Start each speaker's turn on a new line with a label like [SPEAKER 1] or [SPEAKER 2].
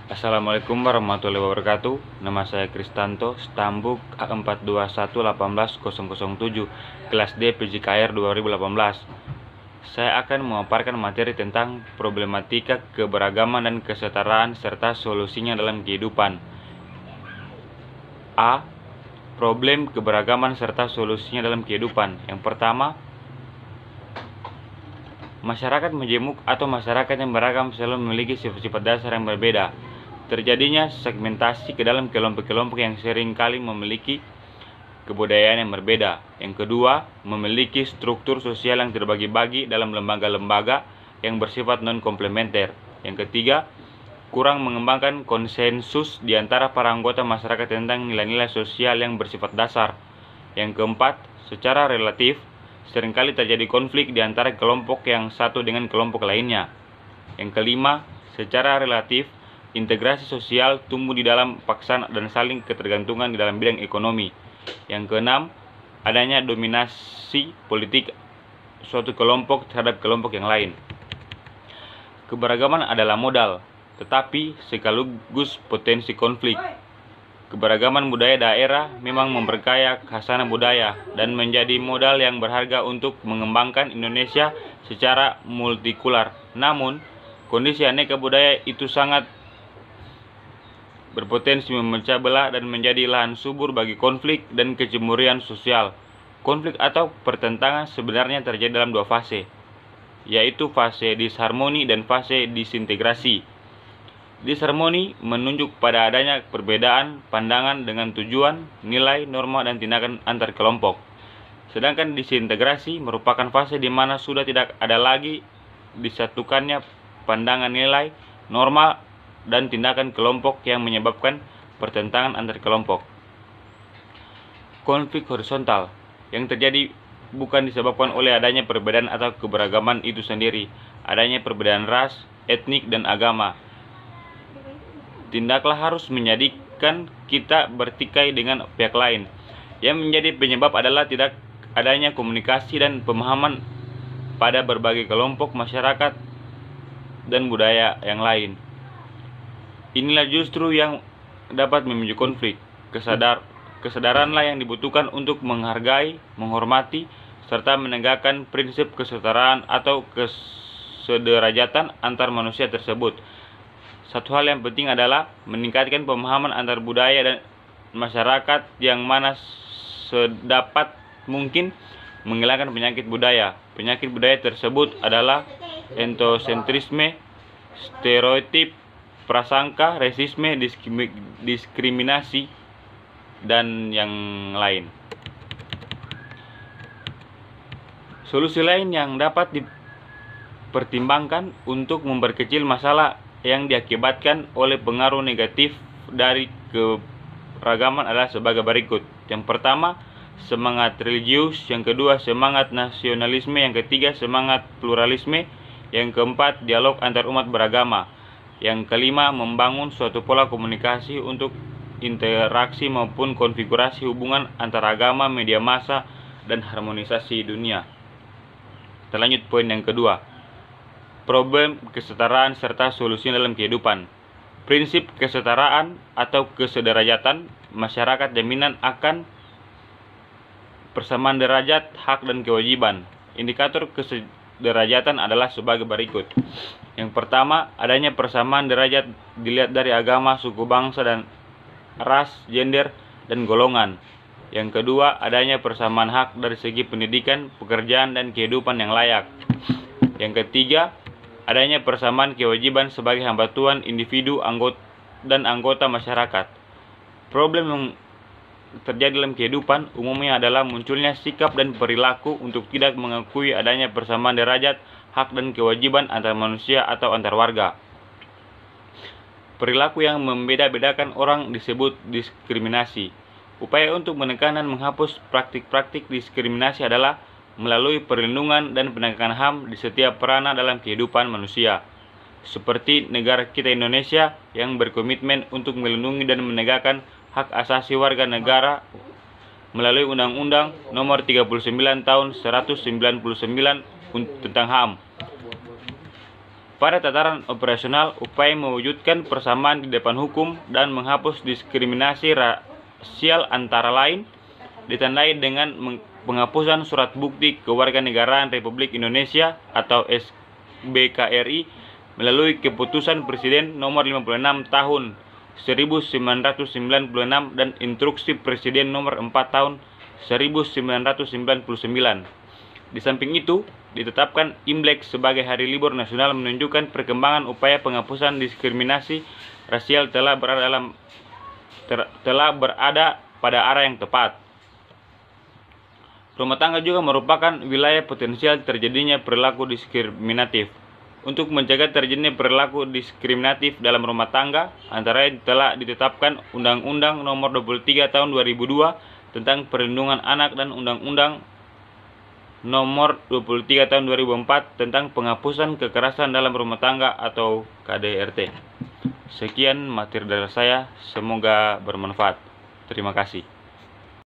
[SPEAKER 1] Assalamualaikum warahmatullahi wabarakatuh. Nama saya Kristanto, Stambuk A421180007, kelas D PJKR 2018. Saya akan memaparkan materi tentang problematika keberagaman dan kesetaraan serta solusinya dalam kehidupan. A. Problem keberagaman serta solusinya dalam kehidupan. Yang pertama, masyarakat majemuk atau masyarakat yang beragam selalu memiliki sifat-sifat dasar yang berbeda. Terjadinya segmentasi ke dalam kelompok-kelompok yang seringkali memiliki kebudayaan yang berbeda. Yang kedua, memiliki struktur sosial yang terbagi-bagi dalam lembaga-lembaga yang bersifat non-komplementer. Yang ketiga, kurang mengembangkan konsensus di antara para anggota masyarakat tentang nilai-nilai sosial yang bersifat dasar. Yang keempat, secara relatif, seringkali terjadi konflik di antara kelompok yang satu dengan kelompok lainnya. Yang kelima, secara relatif, integrasi sosial tumbuh di dalam paksaan dan saling ketergantungan di dalam bidang ekonomi. Yang keenam, adanya dominasi politik suatu kelompok terhadap kelompok yang lain. Keberagaman adalah modal, tetapi sekaligus potensi konflik. Keberagaman budaya daerah memang memperkaya khasanah budaya dan menjadi modal yang berharga untuk mengembangkan Indonesia secara multikular. Namun, kondisi aneka budaya itu sangat berpotensi memecah belah dan menjadi lahan subur bagi konflik dan kecemburuan sosial. Konflik atau pertentangan sebenarnya terjadi dalam dua fase, yaitu fase disharmoni dan fase disintegrasi. Disharmoni menunjuk pada adanya perbedaan pandangan dengan tujuan, nilai, norma, dan tindakan antar kelompok. Sedangkan disintegrasi merupakan fase di mana sudah tidak ada lagi disatukannya pandangan, nilai, norma, dan tindakan kelompok yang menyebabkan pertentangan antar kelompok. Konflik horizontal yang terjadi bukan disebabkan oleh adanya perbedaan atau keberagaman itu sendiri, adanya perbedaan ras, etnik, dan agama. Tindaklah harus menjadikan kita bertikai dengan pihak lain. Yang menjadi penyebab adalah tidak adanya komunikasi dan pemahaman pada berbagai kelompok masyarakat dan budaya yang lain. Inilah justru yang dapat memicu konflik. Kesadaranlah yang dibutuhkan untuk menghargai, menghormati, serta menegakkan prinsip kesetaraan atau kesederajatan antar manusia tersebut. Satu hal yang penting adalah meningkatkan pemahaman antar budaya dan masyarakat yang mana sedapat mungkin menghilangkan penyakit budaya. Penyakit budaya tersebut adalah etnosentrisme, stereotip, prasangka, rasisme, diskriminasi, dan yang lain. Solusi lain yang dapat dipertimbangkan untuk memperkecil masalah yang diakibatkan oleh pengaruh negatif dari keragaman adalah sebagai berikut. Yang pertama, semangat religius. Yang kedua, semangat nasionalisme. Yang ketiga, semangat pluralisme. Yang keempat, dialog antar umat beragama. Yang kelima, membangun suatu pola komunikasi untuk interaksi maupun konfigurasi hubungan antara agama, media massa, dan harmonisasi dunia. Kita lanjut poin yang kedua. Problem kesetaraan serta solusi dalam kehidupan. Prinsip kesetaraan atau kesederajatan masyarakat jaminan akan persamaan derajat, hak, dan kewajiban. Indikator kesederajatan adalah sebagai berikut. Yang pertama, adanya persamaan derajat dilihat dari agama, suku bangsa, dan ras, gender, dan golongan. Yang kedua, adanya persamaan hak dari segi pendidikan, pekerjaan, dan kehidupan yang layak. Yang ketiga, adanya persamaan kewajiban sebagai hamba Tuhan, individu, anggota masyarakat. Problem yang terjadi dalam kehidupan umumnya adalah munculnya sikap dan perilaku untuk tidak mengakui adanya persamaan derajat, hak, dan kewajiban antar manusia atau antar warga. Perilaku yang membeda-bedakan orang disebut diskriminasi. Upaya untuk menekan dan menghapus praktik-praktik diskriminasi adalah melalui perlindungan dan penegakan HAM di setiap peranan dalam kehidupan manusia. Seperti negara kita Indonesia yang berkomitmen untuk melindungi dan menegakkan hak asasi warga negara melalui Undang-Undang Nomor 39 Tahun 1999 tentang HAM. Pada tataran operasional, upaya mewujudkan persamaan di depan hukum dan menghapus diskriminasi rasial antara lain ditandai dengan penghapusan surat bukti kewarganegaraan Republik Indonesia atau SBKRI melalui keputusan Presiden nomor 56 tahun 1996 dan instruksi Presiden nomor 4 tahun 1999. Di samping itu, ditetapkan Imlek sebagai hari libur nasional menunjukkan perkembangan upaya penghapusan diskriminasi rasial telah berada pada arah yang tepat. Rumah tangga juga merupakan wilayah potensial terjadinya perilaku diskriminatif. Untuk mencegah terjadinya perilaku diskriminatif dalam rumah tangga, antara lain telah ditetapkan Undang-Undang Nomor 23 Tahun 2002 tentang Perlindungan Anak dan Undang-Undang Nomor 23 Tahun 2004 tentang Penghapusan Kekerasan dalam Rumah Tangga atau KDRT. Sekian materi dari saya, semoga bermanfaat. Terima kasih.